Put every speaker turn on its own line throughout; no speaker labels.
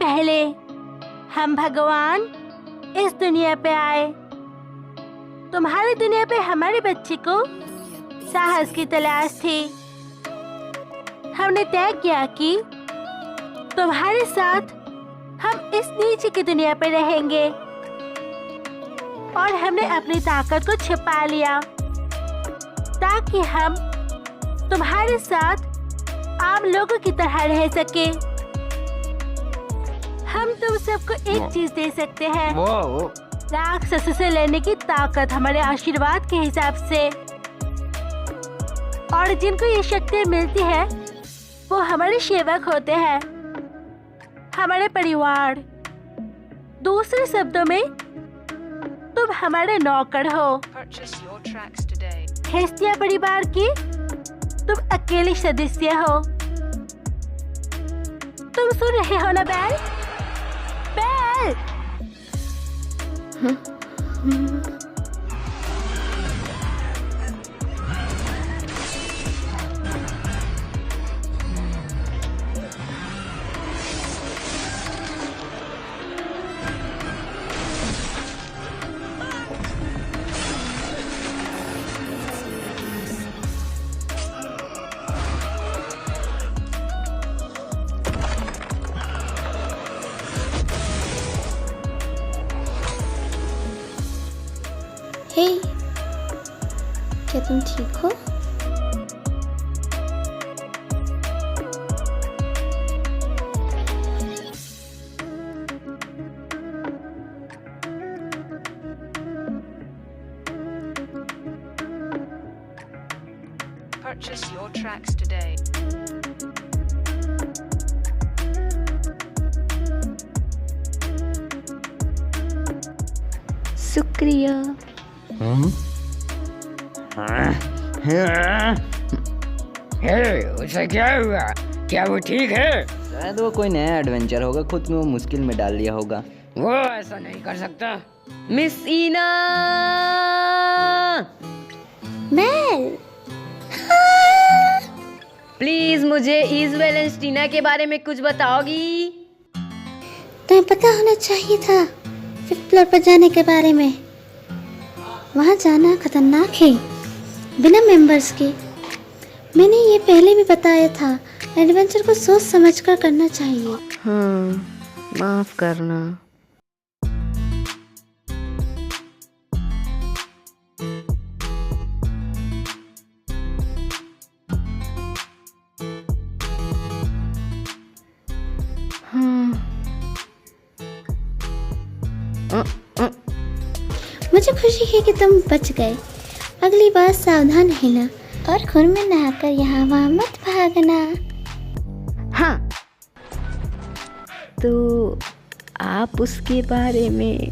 पहले हम भगवान इस दुनिया पे आए। तुम्हारी दुनिया पे हमारे बच्चे को साहस की तलाश थी। हमने तय किया कि तुम्हारे साथ हम इस नीचे की दुनिया पे रहेंगे और हमने अपनी ताकत को छिपा लिया ताकि हम तुम्हारे साथ आम लोगों की तरह रह सके। हम तुम सबको एक चीज दे सकते हैं, राक्षसों से लड़ने की ताकत हमारे आशीर्वाद के हिसाब से। और जिनको ये शक्ति मिलती है वो हमारे सेवक होते हैं, हमारे परिवार। दूसरे शब्दों में तुम हमारे नौकर हो। हेस्टिया परिवार की तुम अकेले सदस्य हो। तुम सुन रहे हो ना बेल? बेल!
हे, क्या तुम ठीक हो?
Purchase your tracks today.
शुक्रिया।
उसे क्या हुआ? क्या वो ठीक है?
शायद वो कोई नया एडवेंचर होगा, खुद में वो मुश्किल में डाल लिया होगा।
वो ऐसा नहीं कर सकता।
Miss Eena!
बेल!
प्लीज मुझे ईज वेलेंस्टीना के बारे में कुछ बताओगी?
तुम्हें पता होना चाहिए था 5th फ्लोर पर जाने के बारे में। वहाँ जाना खतरनाक है बिना मेंबर्स के। मैंने ये पहले भी बताया था, एडवेंचर को सोच समझकर करना चाहिए।
हाँ, माफ करना।
मुझे खुशी है कि तुम बच गए। अगली बार सावधान रहना और खून में नहाकर यहाँ वहाँ मत भागना।
हाँ, तो आप उसके बारे में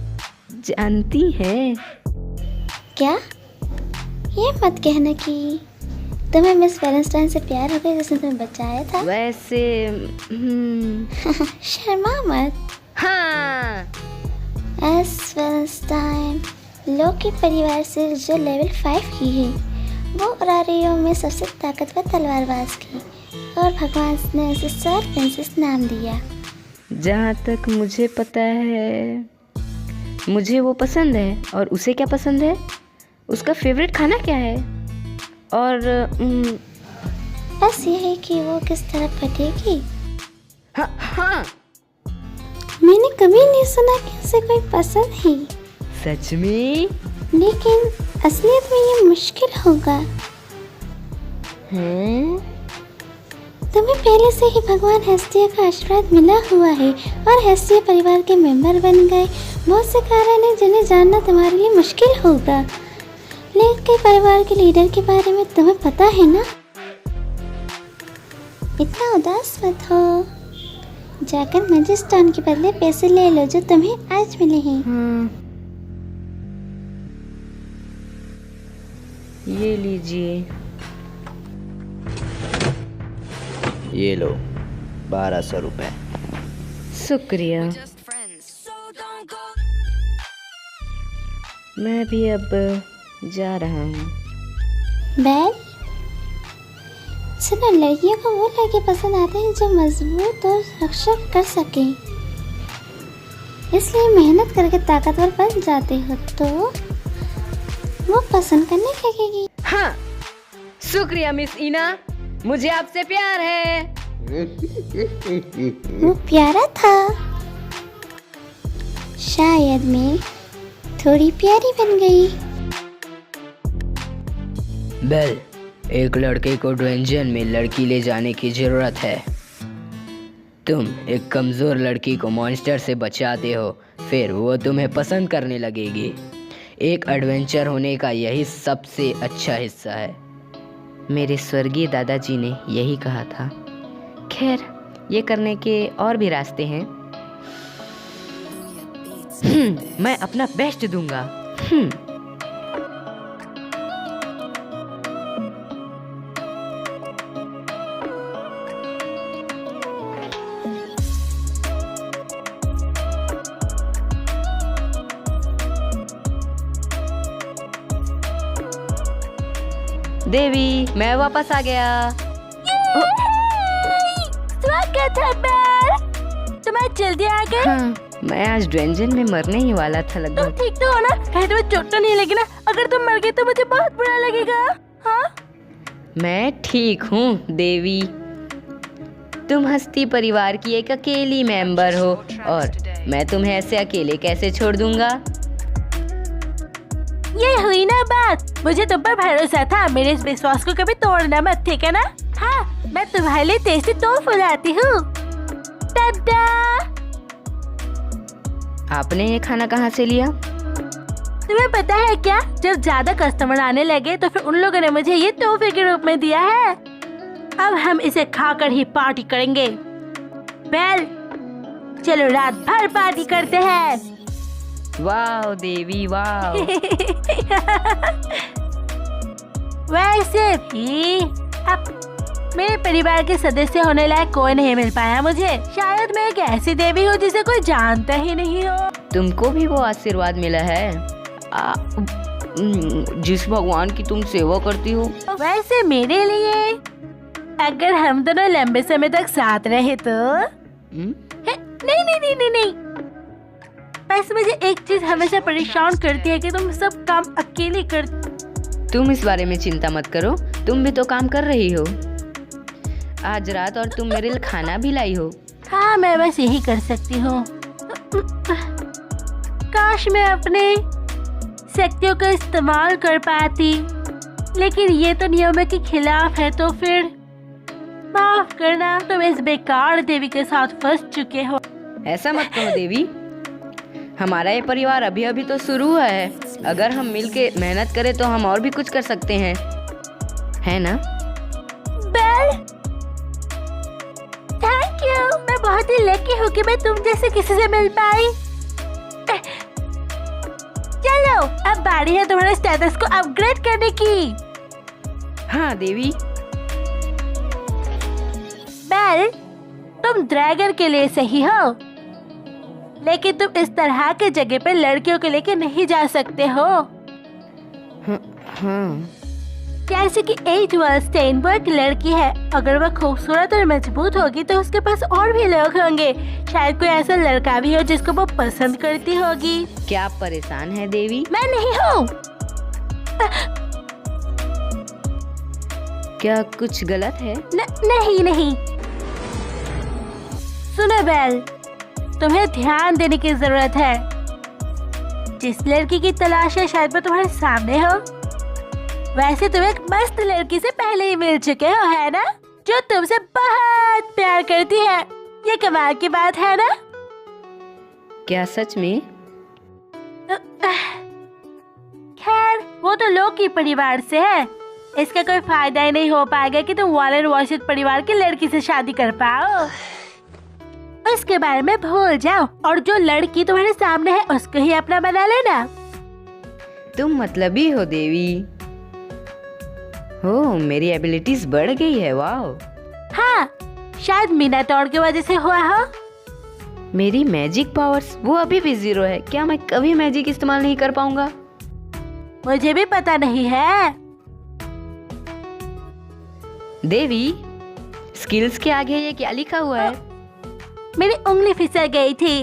जानती हैं?
क्या? ये मत कहना कि तुम्हें मिस वेलेंस्टाइन से प्यार हो गया जिसने तुम्हें बचाया था।
वैसे
शर्मा मत।
हाँ,
एस वेलेंस्टाइन लोकी परिवार से जो लेवल 5 की है, वो अरारियो में सबसे ताकतवर तलवारबाज की, और भगवान ने उसे सर प्रिंसेस नाम दिया।
जहाँ तक मुझे पता है मुझे वो पसंद है। और उसे क्या पसंद है? उसका फेवरेट खाना क्या है? और
बस ये है कि वो किस तरफ फटेगी।
हाँ,
मैंने कभी नहीं सुना कि उसे कोई पसंद है,
सच में?
लेकिन असलियत में ये मुश्किल होगा। तुम्हें पहले से ही भगवान हेस्टिया का आशीर्वाद मिला हुआ है और हेस्टिया परिवार के मेंबर बन गए। बहुत से कारण हैं जिन्हें जानना तुम्हारे लिए मुश्किल होगा, लेकिन परिवार के लीडर के बारे में तुम्हें पता है ना। इतना उदास मत हो। जाकर मैजिस्टोन के बदले पैसे ले लो जो तुम्हें आज मिले हैं।
ये लीजिए।
ये लो 1200 रुपए।
शुक्रिया। मैं भी अब जा रहा हूँ।
बैल, सुनो, लड़कियों को वो लड़के पसंद आते हैं जो मजबूत और रक्षक कर सके। इसलिए मेहनत करके ताकतवर बन जाते हो तो वो पसंद करने लगेगी।
हाँ, शुक्रिया मिस ईना, मुझे आपसे प्यार है।
वो प्यारा था, शायद मैं थोड़ी प्यारी बन गई।
बेल, एक लड़के को ड्वेंजन में लड़की ले जाने की जरूरत है। तुम एक कमजोर लड़की को मॉन्स्टर से बचाते हो, फिर वो तुम्हें पसंद करने लगेगी। एक एडवेंचर होने का यही सबसे अच्छा हिस्सा है।
मेरे स्वर्गीय दादाजी ने यही कहा था। खैर, ये करने के और भी रास्ते हैं। मैं अपना बेस्ट दूंगा। देवी, मैं वापस आ गया।
स्वागत है बेल, तुम आज जल्दी आ गए।
हाँ, मैं आज ड्वेंजन में मरने ही वाला था
तुम
लगभग।
ठीक तो हो ना? कहीं तुम्हें चोट तो नहीं लगी ना? अगर तुम मर गए तो मुझे बहुत बुरा लगेगा। हाँ,
मैं ठीक हूँ देवी। तुम हस्ती परिवार की एक अकेली मेंबर हो और मैं तुम्हें ऐसे अकेले कैसे छोड़ दूंगा।
ये हुई ना बात। मुझे तुम पर भरोसा था, मेरे इस विश्वास को कभी तोड़ना मत, ठीक है ना? हाँ, मैं तुम्हारे लिए टेस्टी तोहफा लाती हूँ। टाटा।
आपने ये खाना कहाँ से लिया?
तुम्हें पता है क्या, जब ज्यादा कस्टमर आने लगे तो फिर उन लोगों ने मुझे ये तोहफे के रूप में दिया है। अब हम इसे खाकर ही पार्टी करेंगे। बेल, चलो रात भर पार्टी करते हैं।
वाह देवी, वाह।
वैसे भी अब मेरे परिवार के सदस्य होने लायक कोई नहीं मिल पाया मुझे। शायद मैं एक ऐसी देवी हूँ जिसे कोई जानता ही नहीं हो।
तुमको भी वो आशीर्वाद मिला है जिस भगवान की तुम सेवा करती हो।
वैसे मेरे लिए अगर हम दोनों लंबे समय तक साथ रहे तो नहीं नहीं नहीं नहीं नहीं। बस मुझे एक चीज हमेशा परेशान करती है कि तुम सब काम अकेले कर।
तुम इस बारे में चिंता मत करो, तुम भी तो काम कर रही हो आज रात, और तुम मेरे लिए खाना भी लाई हो।
हाँ, मैं बस यही कर सकती हूँ। काश मैं अपने शक्तियों का इस्तेमाल कर पाती, लेकिन ये तो नियमों के खिलाफ है। तो फिर माफ करना, तुम इस बेकार देवी के साथ फंस चुके हो।
ऐसा मत कहो देवी, हमारा ये परिवार अभी अभी तो शुरू हुआ है। अगर हम मिलके मेहनत करें तो हम और भी कुछ कर सकते हैं, है ना?
Bell, thank you. मैं बहुत ही लकी हूँ कि मैं तुम जैसे किसी से मिल पाई। चलो, अब बारी है तुम्हारे स्टेटस को अपग्रेड करने की।
हाँ देवी।
बेल, तुम ड्रैगन के लिए सही हो, लेकिन तुम इस तरह के जगह पे लड़कियों को लेके नहीं जा सकते हो।
हाँ।
जैसे कि एजवर्थ स्टेनबर्ग लड़की है, अगर वह खूबसूरत और मजबूत होगी तो उसके पास और भी लोग होंगे। शायद कोई ऐसा लड़का भी हो जिसको वो पसंद करती होगी।
क्या आप परेशान हैं देवी?
मैं नहीं हूँ।
क्या कुछ गलत है?
नहीं। सुनो बेल, तुम्हें ध्यान देने की जरूरत है। जिस लड़की की तलाश है शायद वो तुम्हारे सामने हो। वैसे तुम एक मस्त लड़की से पहले ही मिल चुके हो, है ना? जो तुमसे बहुत प्यार करती है। ये कमाल की बात है ना?
क्या सच में?
खैर, वो तो लोग की परिवार से है। इसका कोई फायदा ही नहीं हो पाएगा कि तुम वालन वाशित परिवार की लड़की से शादी कर पाओ। उसके बारे में भूल जाओ और जो लड़की तुम्हारे सामने है उसको ही अपना बना लेना।
तुम मतलबी हो देवी। हो, मेरी एबिलिटीज बढ़ गई है। वाह।
हाँ, शायद मिनाटोर की वजह से हुआ हो।
मेरी मैजिक पावर्स वो अभी भी 0 है। क्या मैं कभी मैजिक इस्तेमाल नहीं कर पाऊंगा?
मुझे भी पता नहीं है।
देवी, स्किल्स के आगे ये क्या लिखा हुआ है?
मेरी उंगली फिसल गई थी।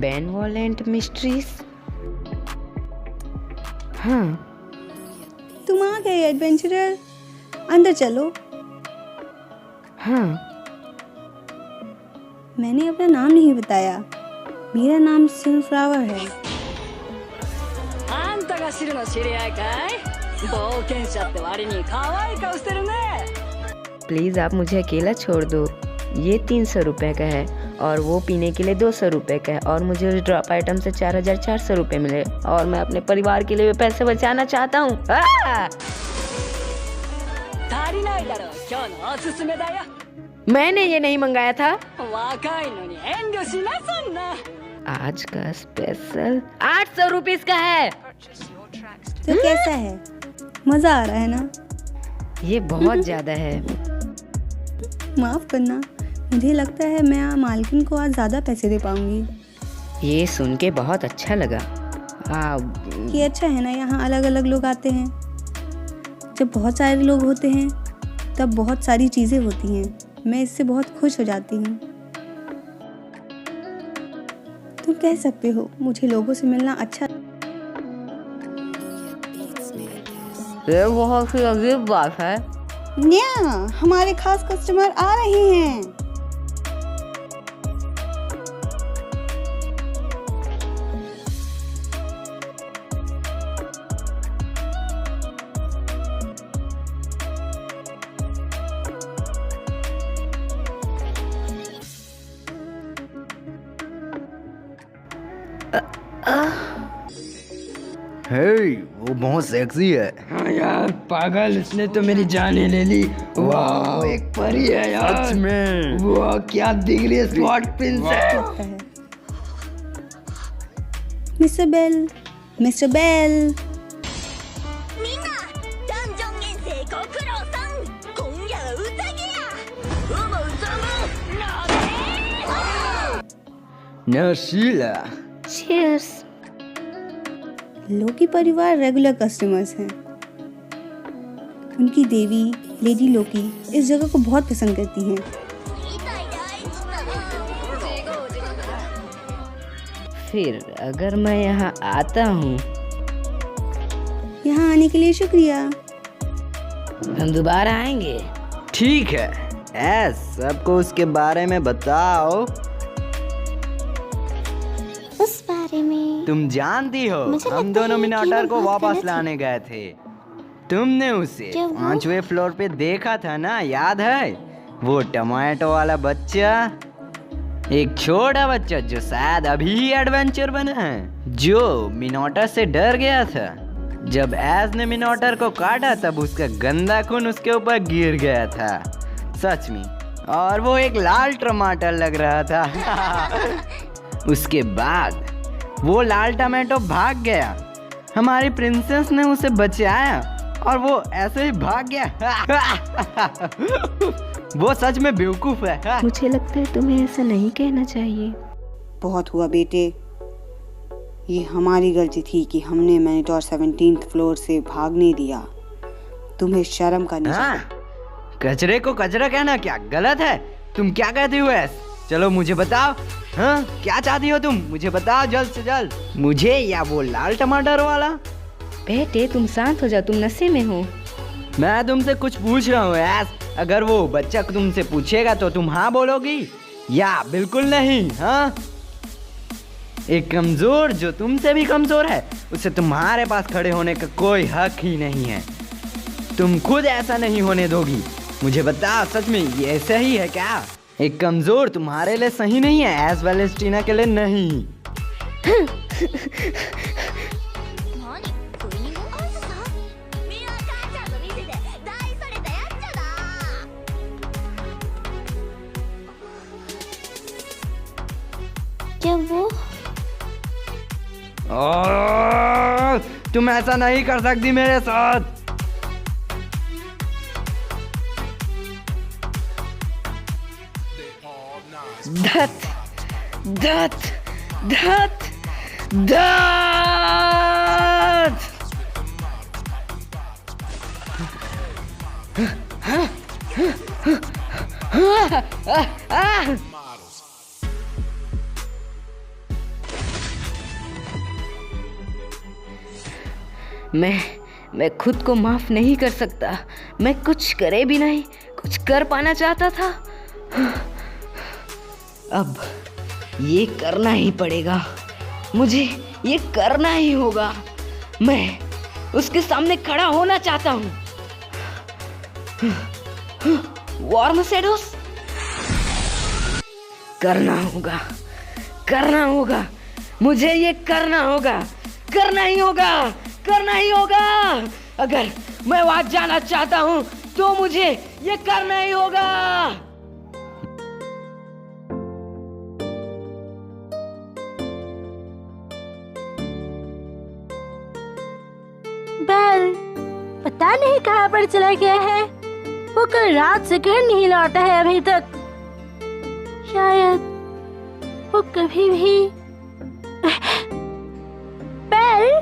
बेनवोलेंट मिस्ट्रीज। हाँ,
तुम आ गए एडवेंचरर, अंदर चलो।
हाँ,
मैंने अपना नाम नहीं बताया, मेरा नाम सनफ्लावर है।
あんたがシルの知り合いかい？冒険者って割に可愛い顔してるね。
प्लीज़ आप मुझे अकेला छोड़ दो। ये 300 रुपये का है और वो पीने के लिए 200 रुपये का है और मुझे उस ड्रॉप आइटम से 4400 रुपये मिले और मैं अपने परिवार के लिए भी पैसे बचाना चाहता हूँ।
足りないだろう、今日のおすすめだよ。
मैंने ये नहीं मंगाया था।
若いのに遠慮しなそんな。
आज का स्पेशल 800 रुपीस का है।
तो कैसा है, मजा आ रहा है ना?
ये बहुत ज्यादा है।
माफ करना, मुझे लगता है मैं मालकिन को आज ज़्यादा पैसे दे पाऊंगी।
ये सुन के बहुत अच्छा लगा।
कि अच्छा है ना, यहाँ अलग अलग लोग आते हैं। जब बहुत सारे लोग होते हैं तब बहुत सारी चीज़ें होती हैं, मैं इससे बहुत खुश हो जाती हूँ। तुम कह सकते हो मुझे लोगों से मिलना अच्छा।
ये बहुत ही अजीब बात है।
न्या, हमारे खास कस्टमर आ रहे हैं।
हे, वो बहुत सेक्सी है।
हाँ यार पागल, इसने तो मेरी जान ही ले ली। वाह, एक परी है यार।
सच में।
वाह, क्या दिख रही है, sword princess.
Mister Bell, mister Bell.
みんなダンジョン遠征ご苦労さん。今夜は宴や。うむうむなで。
नशीला।
Cheers।
लोकी परिवार रेगुलर कस्टमर्स हैं। उनकी देवी लेडी लोकी इस जगह को बहुत पसंद करती हैं।
みたいであいつだ。
फिर अगर मैं यहाँ आता हूँ,
यहाँ आने के लिए शुक्रिया।
हम दोबारा आएंगे।
ठीक है, ऐस सबको उसके बारे में बताओ।
उस बारे में
तुम जानती हो,
मुझे
हम
लगता
दोनों
है कि
मिनोटर
वो
को
बहुत
वापस
गलत है।
लाने गए थे। तुमने उसे
क्या वो?
5वें फ्लोर पे देखा था ना, याद है? वो टमाटो वाला बच्चा, एक छोटा बच्चा जो शायद अभी ही एडवेंचर बना है, जो मिनोटर से डर गया था। जब एस ने मिनोटर को काटा तब उसका गंदा खून उसके ऊपर गिर गया था। सच में, और वो एक लाल टमाटर लग रहा था। उसके बाद वो लाल टमाटो भाग गया। हमारी प्रिंसेस ने उसे बचाया और वो ऐसे ही भाग गया। वो सच में बेवकूफ है।
मुझे लगता है तुम्हें ऐसा नहीं कहना चाहिए।
बहुत हुआ बेटे, ये हमारी गलती थी कि हमने मैनिटोर 17th फ्लोर से भागने दिया। तुम्हें शर्म करनी चाहिए।
कचरे को कचरा कहना क्या गलत है? तुम क्या कहती हो ऐस? चलो मुझे बताओ, हाँ क्या चाहती हो तुम? मुझे बताओ जल्द से जल्द। मुझे या वो लाल टमाटर वाला?
बेटे तुम शांत हो जाओ, तुम नशे में हो।
मैं तुमसे कुछ पूछ रहा हूँ ऐस। अगर वो बच्चा तुमसे पूछेगा तो तुम हाँ बोलोगी या बिल्कुल नहीं? हाँ, एक कमजोर जो तुमसे भी कमजोर है, उसे तुम्हारे पास खड़े होने का कोई हक ही नहीं है। तुम खुद ऐसा नहीं होने दोगी। मुझे बता, सच में ये ऐसा ही है क्या? एक कमजोर तुम्हारे लिए सही नहीं है, एज वेल एज टीना के लिए नहीं।
何これにもあんのさ。ミラー母ちゃんの店で大それたやっちゃだ。
क्या वो
तुम ऐसा नहीं कर सकती मेरे साथ।
धत धत धत धत। मैं खुद को माफ नहीं कर सकता। मैं कुछ करे भी नहीं, कुछ कर पाना चाहता था। अब ये करना ही पड़ेगा, मुझे ये करना ही होगा। मैं उसके सामने खड़ा होना चाहता हूँ। वॉर मर्सेडोस, करना होगा, मुझे ये करना होगा, करना ही होगा। अगर मैं वहां जाना चाहता हूं तो मुझे ये करना ही होगा।
बेल पता नहीं कहाँ पर चला गया है। वो कल रात से घर नहीं लौटा है अभी तक। शायद वो कभी भी बेल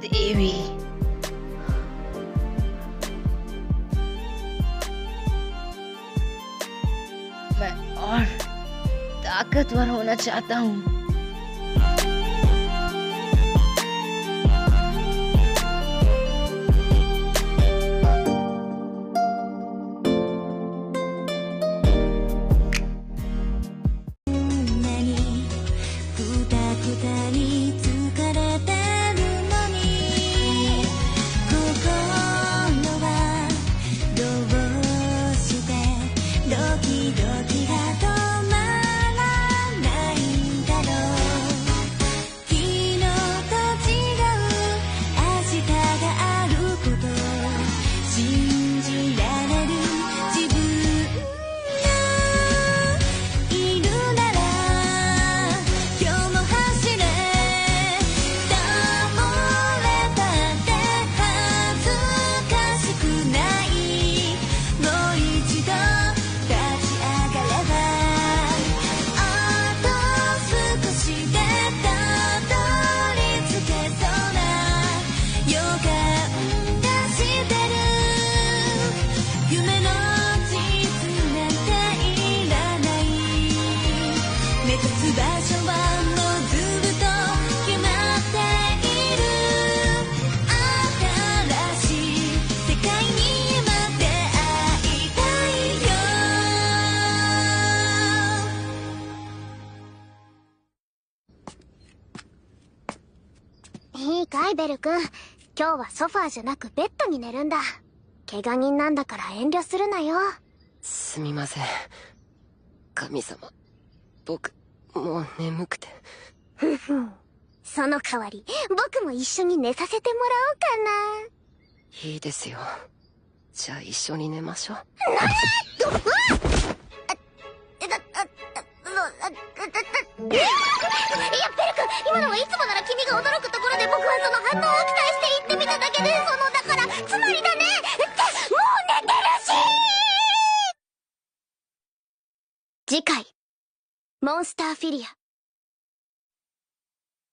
देवी, मैं और ताकतवर होना चाहता हूँ।
いいかいベル君、今日はソファーじゃなくベッドに寝るんだ。怪我人なんだから遠慮するなよ。
すみません神様、僕もう眠くて。
ふふん、その代わり僕も一緒に寝させてもらおうかな。
いいですよ、じゃあ一緒に寝ましょう。
いやベル君、今のはいつもなら君が驚くところで僕はその反応を期待して言ってみただけで、だからつまりだね、もう寝てるし。次回モンスターフィリア。